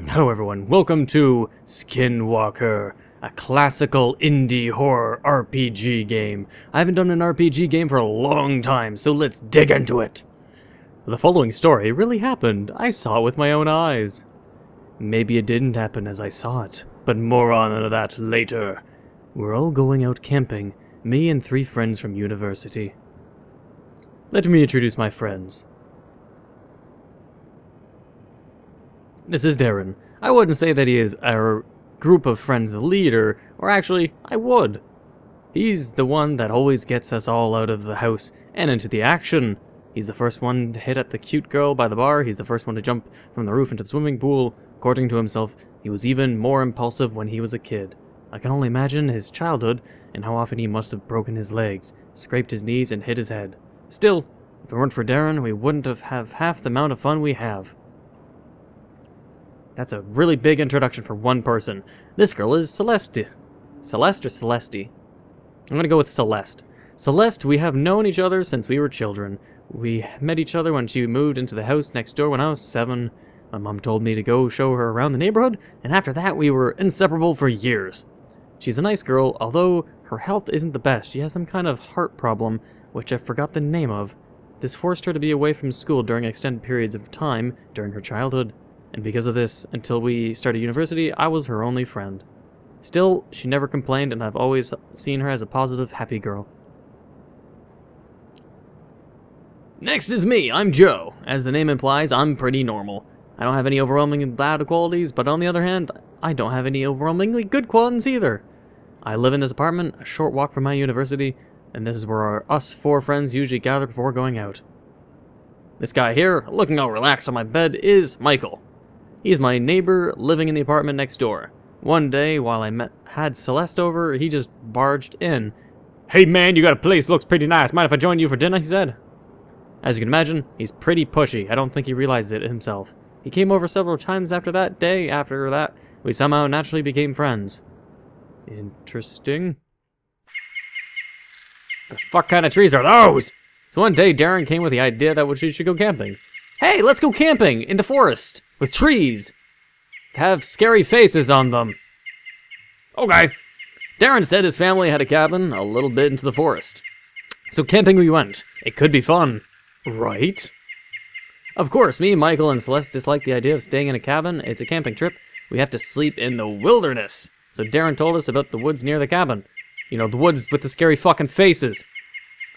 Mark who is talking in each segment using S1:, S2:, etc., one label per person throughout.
S1: Hello everyone, welcome to Skinwalker, a classical indie horror RPG game. I haven't done an RPG game for a long time, so let's dig into it. The following story really happened. I saw it with my own eyes. Maybe it didn't happen as I saw it, but more on that later. We're all going out camping, me and 3 friends from university. Let me introduce my friends. This is Darren. I wouldn't say that he is our group of friends' leader, or actually, I would. He's the one that always gets us all out of the house and into the action. He's the first one to hit at the cute girl by the bar. He's the first one to jump from the roof into the swimming pool. According to himself, he was even more impulsive when he was a kid. I can only imagine his childhood and how often he must have broken his legs, scraped his knees, and hit his head. Still, if it weren't for Darren, we wouldn't have half the amount of fun we have. That's a really big introduction for one person. This girl is Celeste. Celeste or Celeste? I'm gonna go with Celeste. Celeste, we have known each other since we were children. We met each other when she moved into the house next door when I was 7. My mom told me to go show her around the neighborhood, and after that we were inseparable for years. She's a nice girl, although her health isn't the best. She has some kind of heart problem, which I forgot the name of. This forced her to be away from school during extended periods of time during her childhood. And because of this, until we started university, I was her only friend. Still, she never complained, and I've always seen her as a positive, happy girl. Next is me, I'm Joe. As the name implies, I'm pretty normal. I don't have any overwhelmingly bad qualities, but on the other hand, I don't have any overwhelmingly good qualities either. I live in this apartment, a short walk from my university, and this is where us 4 friends usually gather before going out. This guy here, looking all relaxed on my bed, is Michael. He's my neighbor living in the apartment next door. One day, while I had Celeste over, he just barged in. "Hey man, you got a place, looks pretty nice. Mind if I join you for dinner?" he said. As you can imagine, he's pretty pushy. I don't think he realized it himself. He came over several times after that day. After that, we somehow naturally became friends. Interesting. The fuck kind of trees are those? So one day, Darren came with the idea that we should go camping. Hey, let's go camping in the forest with trees that have scary faces on them. Okay. Darren said his family had a cabin a little bit into the forest. So camping we went. It could be fun, right? Of course, me, Michael, and Celeste dislike the idea of staying in a cabin. It's a camping trip. We have to sleep in the wilderness. So Darren told us about the woods near the cabin. You know, the woods with the scary fucking faces.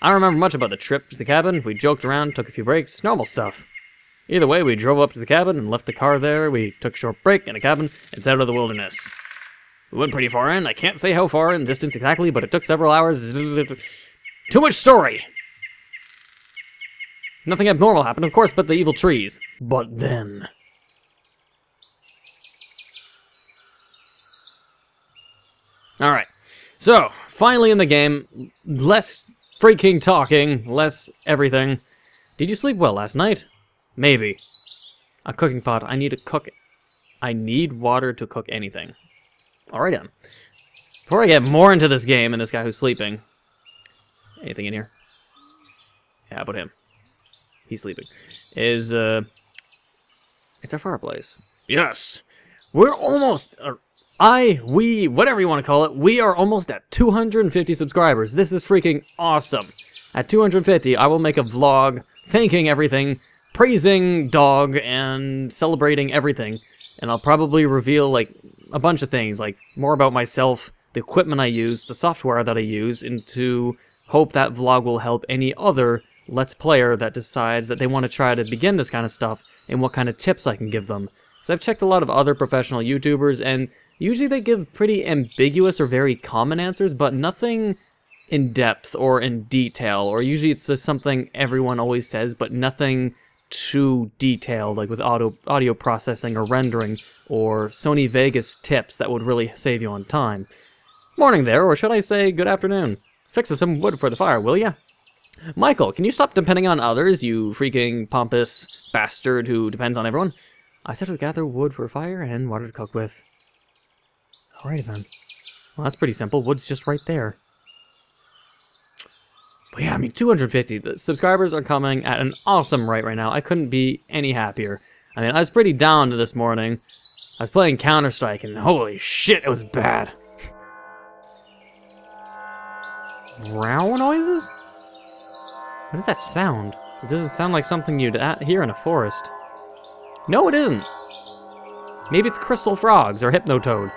S1: I don't remember much about the trip to the cabin. We joked around, took a few breaks, normal stuff. Either way, we drove up to the cabin and left the car there. We took a short break in a cabin and set out of the wilderness. We went pretty far in. I can't say how far in distance exactly, but it took several hours. Too much story! Nothing abnormal happened, of course, but the evil trees. But then... Alright, so, finally in the game, less freaking talking, less everything. Did you sleep well last night? Maybe. A cooking pot. I need to cook it. I need water to cook anything. Alright then. Before I get more into this game and this guy who's sleeping. Anything in here? Yeah, how about him? He's sleeping. It's our fireplace. Yes! We're almost... we, whatever you want to call it, we are almost at 250 subscribers. This is freaking awesome. At 250, I will make a vlog thanking everything, praising dog, and celebrating everything. And I'll probably reveal, like, a bunch of things, like, more about myself, the equipment I use, the software that I use, and to hope that vlog will help any other Let's Player that decides that they want to try to begin this kind of stuff, and what kind of tips I can give them. So I've checked a lot of other professional YouTubers, and usually they give pretty ambiguous or very common answers, but nothing in depth or in detail, or usually it's just something everyone always says, but nothing too detailed, like with audio processing or rendering, or Sony Vegas tips that would really save you on time. Morning there, or should I say good afternoon. Fix us some wood for the fire, will ya? Michael, can you stop depending on others, you freaking pompous bastard who depends on everyone? I said to gather wood for a fire and water to cook with. Alrighty then. Well, that's pretty simple. Wood's just right there. But yeah, I mean, 250. The subscribers are coming at an awesome rate right now. I couldn't be any happier. I mean, I was pretty down this morning. I was playing Counter-Strike, and holy shit, it was bad. Row noises? What does that sound? It doesn't sound like something you'd hear in a forest. No, it isn't. Maybe it's crystal frogs or hypnotoad.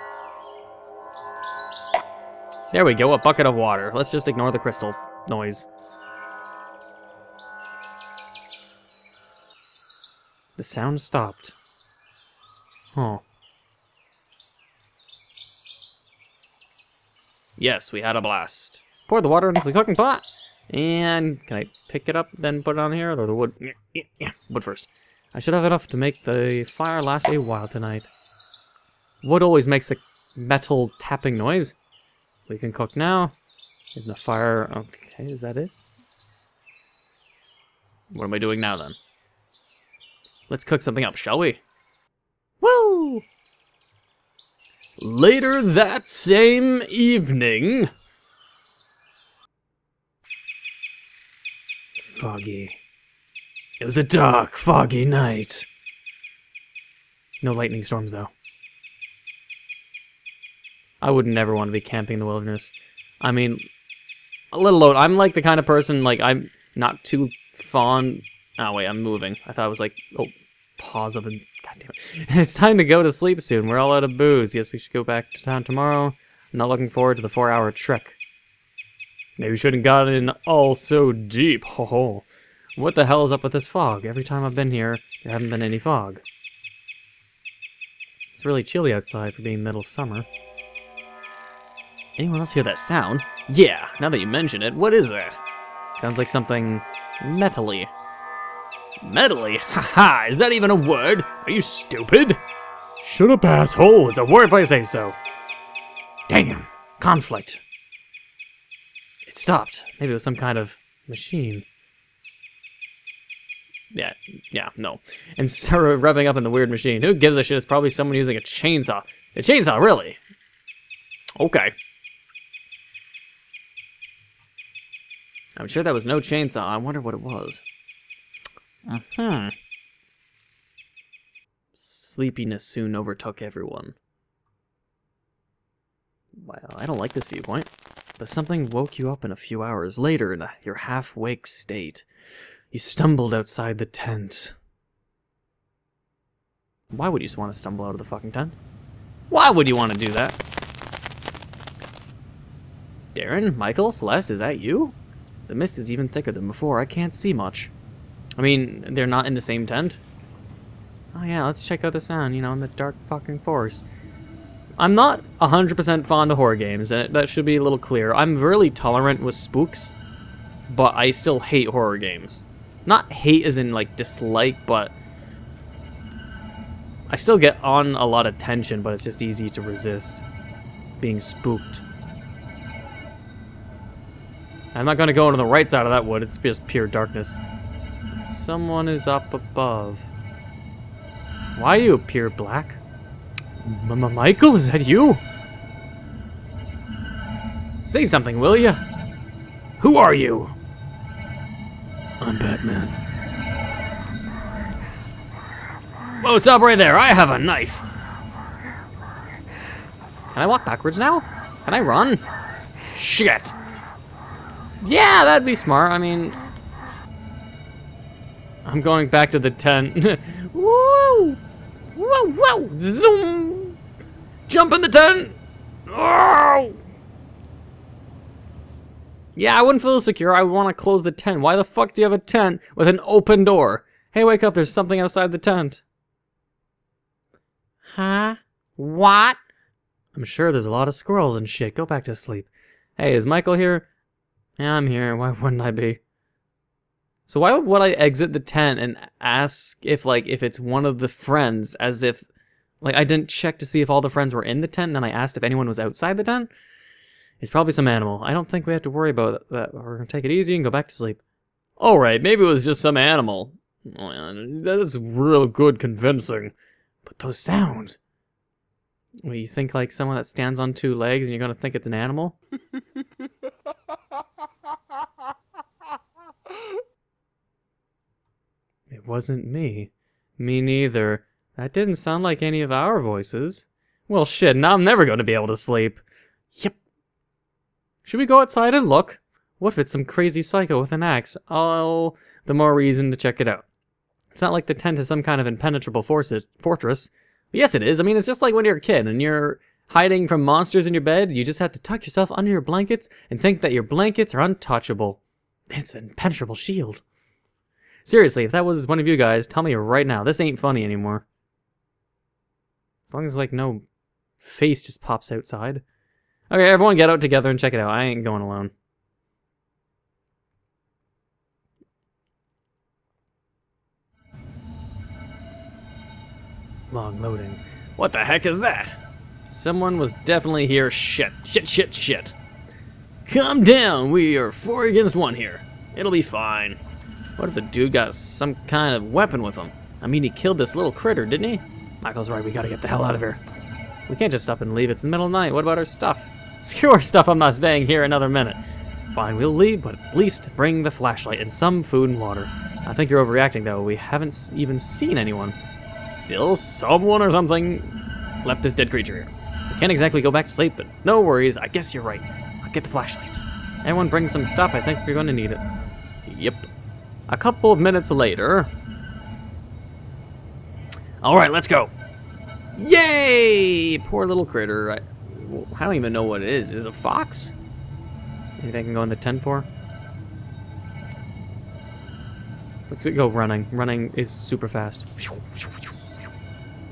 S1: There we go, a bucket of water. Let's just ignore the crystal noise. The sound stopped. Huh. Yes, we had a blast. Pour the water into the cooking pot. And can I pick it up, then put it on here? Or the wood? Yeah, wood first. I should have enough to make the fire last a while tonight. Wood always makes the metal tapping noise. We can cook now. Isn't the fire... Okay, is that it? What am I doing now, then? Let's cook something up, shall we? Woo! Later that same evening... Foggy. It was a dark, foggy night. No lightning storms, though. I would never want to be camping in the wilderness. I mean, let alone, I'm like the kind of person, like, I'm not too fond... Oh, wait, I'm moving. I thought I was like, oh, pause of a... God damn it. It's time to go to sleep soon. We're all out of booze. Yes, we should go back to town tomorrow. I'm not looking forward to the 4-hour trek. Maybe we shouldn't got in all so deep. Ho ho. What the hell is up with this fog? Every time I've been here, there haven't been any fog. It's really chilly outside for being middle of summer. Anyone else hear that sound? Yeah, now that you mention it, what is that? Sounds like something metally. Metally? Haha, is that even a word? Are you stupid? Shut up, asshole. It's a word if I say so. Damn. Conflict. It stopped. Maybe it was some kind of machine. Yeah, no. And Sarah revving up in the weird machine. Who gives a shit? It's probably someone using a chainsaw. A chainsaw, really? Okay. I'm sure that was no chainsaw. I wonder what it was. Sleepiness soon overtook everyone. Well, I don't like this viewpoint. But something woke you up in a few hours later in your half-wake state. You stumbled outside the tent. Why would you just want to stumble out of the fucking tent? Why would you want to do that? Darren, Michael, Celeste, is that you? The mist is even thicker than before. I can't see much. I mean, they're not in the same tent? Oh yeah, let's check out the sound, you know, in the dark fucking forest. I'm not 100% fond of horror games, and that should be a little clear. I'm really tolerant with spooks, but I still hate horror games. Not hate as in, like, dislike, but... I still get on a lot of tension, but it's just easy to resist being spooked. I'm not going to go into the right side of that wood, it's just pure darkness. Someone is up above. Why do you appear black? Michael, is that you? Say something, will ya? Who are you? I'm Batman. Whoa, stop right there. I have a knife. Can I walk backwards now? Can I run? Shit. Yeah, that'd be smart. I mean... I'm going back to the tent. Woo! Whoa, whoa! Zoom! Jump in the tent! Oh! Yeah, I wouldn't feel secure. I would want to close the tent. Why the fuck do you have a tent with an open door? Hey, wake up. There's something outside the tent. Huh? What? I'm sure there's a lot of squirrels and shit. Go back to sleep. Hey, is Michael here? Yeah, I'm here. Why wouldn't I be? So why would I exit the tent and ask if it's one of the friends, as if, like, I didn't check to see if all the friends were in the tent, and then I asked if anyone was outside the tent? It's probably some animal. I don't think we have to worry about that. We're gonna take it easy and go back to sleep. Alright, maybe it was just some animal. That's real good convincing. But those sounds... Well, you think like someone that stands on 2 legs and you're gonna think it's an animal? It wasn't me. Me neither. That didn't sound like any of our voices. Well, shit, now I'm never going to be able to sleep. Yep. Should we go outside and look? What if it's some crazy psycho with an axe? Oh, the more reason to check it out. It's not like the tent is some kind of impenetrable fortress. But yes, it is. I mean, it's just like when you're a kid and you're hiding from monsters in your bed. You just have to tuck yourself under your blankets and think that your blankets are untouchable. It's an impenetrable shield. Seriously, if that was one of you guys, tell me right now. This ain't funny anymore. As long as, like, no face just pops outside. Okay, everyone get out together and check it out. I ain't going alone. Long loading. What the heck is that? Someone was definitely here. Shit. Shit. Calm down. We are 4 against 1 here. It'll be fine. What if the dude got some kind of weapon with him? I mean, he killed this little critter, didn't he? Michael's right. We gotta get the hell out of here. We can't just up and leave. It's the middle of the night. What about our stuff? Screw our stuff. I'm not staying here another minute. Fine, we'll leave, but at least bring the flashlight and some food and water. I think you're overreacting, though. We haven't even seen anyone. Still, someone or something left this dead creature here. We can't exactly go back to sleep, but no worries. I guess you're right. I'll get the flashlight. Everyone bring some stuff. I think we're going to need it. Yep. A couple of minutes later. All right, let's go. Yay! Poor little critter. I don't even know what it is. Is it a fox? Anything I can go in the tent for? Let's go running. Running is super fast.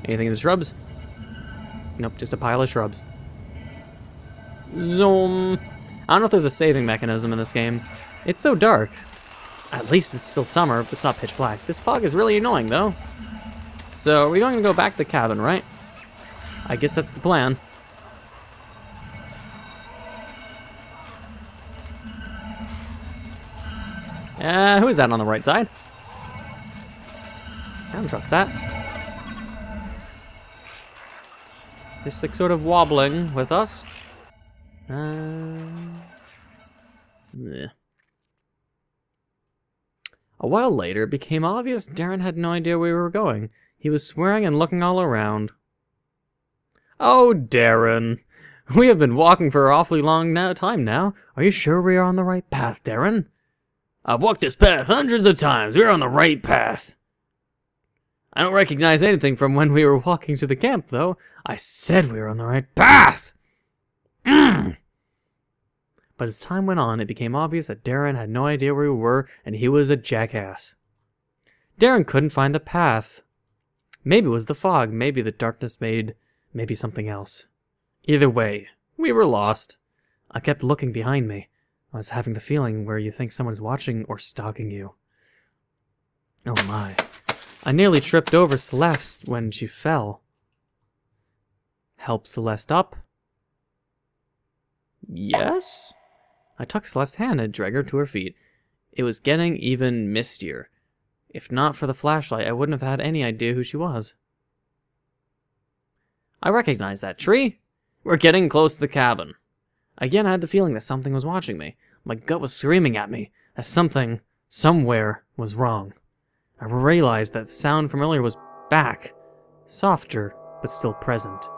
S1: Anything in the shrubs? Nope, just a pile of shrubs. Zoom. I don't know if there's a saving mechanism in this game. It's so dark. At least it's still summer, but it's not pitch black. This fog is really annoying, though. So, we're going to go back to the cabin, right? I guess that's the plan. Who is that on the right side? I don't trust that. Just like sort of wobbling with us. Yeah. A while later, it became obvious Darren had no idea where we were going. He was swearing and looking all around. Oh, Darren. We have been walking for an awfully long time now. Are you sure we are on the right path, Darren? I've walked this path hundreds of times. We're on the right path. I don't recognize anything from when we were walking to the camp, though. I said we were on the right path. But as time went on, it became obvious that Darren had no idea where we were, and he was a jackass. Darren couldn't find the path. Maybe it was the fog, maybe the darkness maybe something else. Either way, we were lost. I kept looking behind me. I was having the feeling where you think someone's watching or stalking you. Oh my. I nearly tripped over Celeste when she fell. Help Celeste up? Yes? I took Celeste's hand and dragged her to her feet. It was getting even mistier. If not for the flashlight, I wouldn't have had any idea who she was. I recognized that tree. We're getting close to the cabin. Again, I had the feeling that something was watching me. My gut was screaming at me that something, somewhere, was wrong. I realized that the sound from earlier was back. Softer, but still present.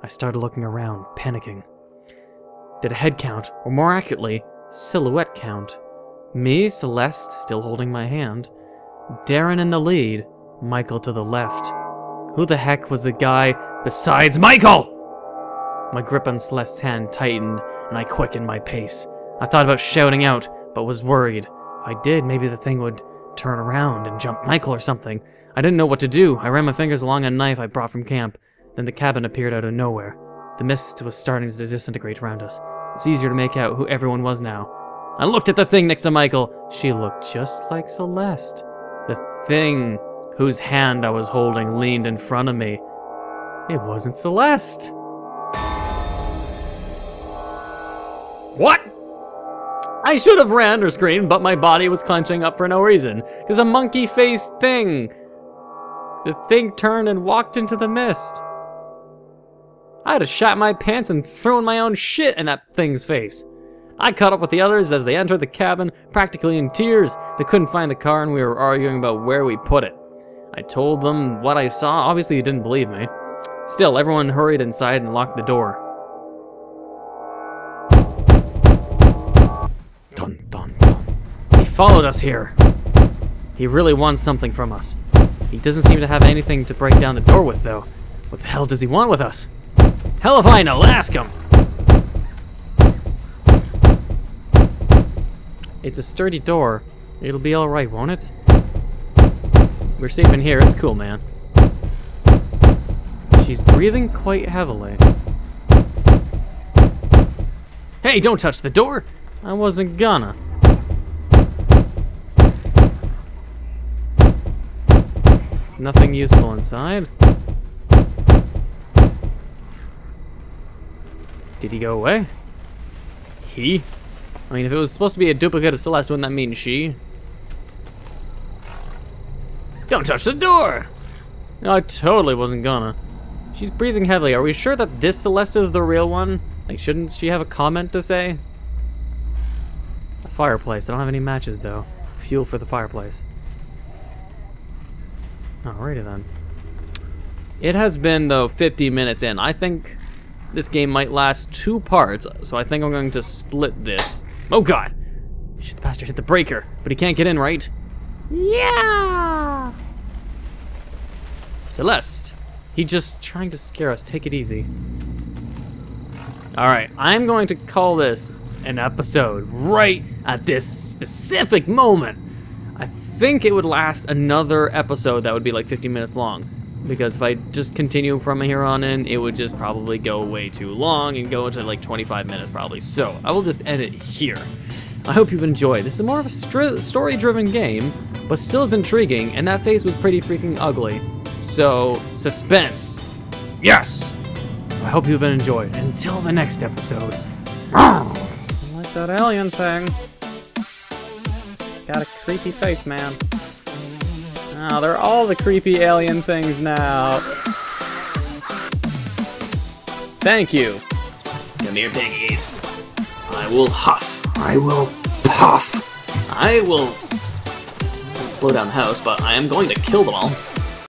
S1: I started looking around, panicking. Did a head count, or more accurately, silhouette count. Me, Celeste, still holding my hand. Darren in the lead, Michael to the left. Who the heck was the guy besides Michael? My grip on Celeste's hand tightened, and I quickened my pace. I thought about shouting out, but was worried. If I did, maybe the thing would turn around and jump Michael or something. I didn't know what to do. I ran my fingers along a knife I brought from camp. Then the cabin appeared out of nowhere. The mist was starting to disintegrate around us. It's easier to make out who everyone was now. I looked at the thing next to Michael. She looked just like Celeste. The thing whose hand I was holding leaned in front of me. It wasn't Celeste. What? I should have ran or screamed, but my body was clenching up for no reason. Because a monkey-faced thing. The thing turned and walked into the mist. I had to shat my pants and thrown my own shit in that thing's face. I caught up with the others as they entered the cabin, practically in tears. They couldn't find the car and we were arguing about where we put it. I told them what I saw. Obviously, you didn't believe me. Still, everyone hurried inside and locked the door. Dun, dun, dun. He followed us here. He really wants something from us. He doesn't seem to have anything to break down the door with, though. What the hell does he want with us? Hell if I know, ask him! It's a sturdy door. It'll be alright, won't it? We're safe in here, it's cool, man. She's breathing quite heavily. Hey, don't touch the door! I wasn't gonna. Nothing useful inside. Did he go away? He? I mean, if it was supposed to be a duplicate of Celeste, wouldn't that mean she? Don't touch the door! No, I totally wasn't gonna. She's breathing heavily. Are we sure that this Celeste is the real one? Like, shouldn't she have a comment to say? A fireplace. I don't have any matches, though. Fuel for the fireplace. Alrighty then. It has been, though, 50 minutes in. I think this game might last 2 parts, so I think I'm going to split this. Oh god! Shit, the bastard hit the breaker, but he can't get in, right? Yeah! Celeste. He's just trying to scare us. Take it easy. Alright, I'm going to call this an episode right at this specific moment. I think it would last another episode that would be like 50 minutes long. Because if I just continue from here on in, it would just probably go way too long and go into like 25 minutes probably. So I will just end it here. I hope you've enjoyed. This is more of a story-driven game, but still is intriguing, and that face was pretty freaking ugly. So, suspense. Yes! I hope you've enjoyed. Until the next episode. I like that alien thing. Got a creepy face, man. Oh, they're all the creepy alien things now. Thank you. Come here, piggies. I will huff. I will puff. I will blow down the house, but I am going to kill them all.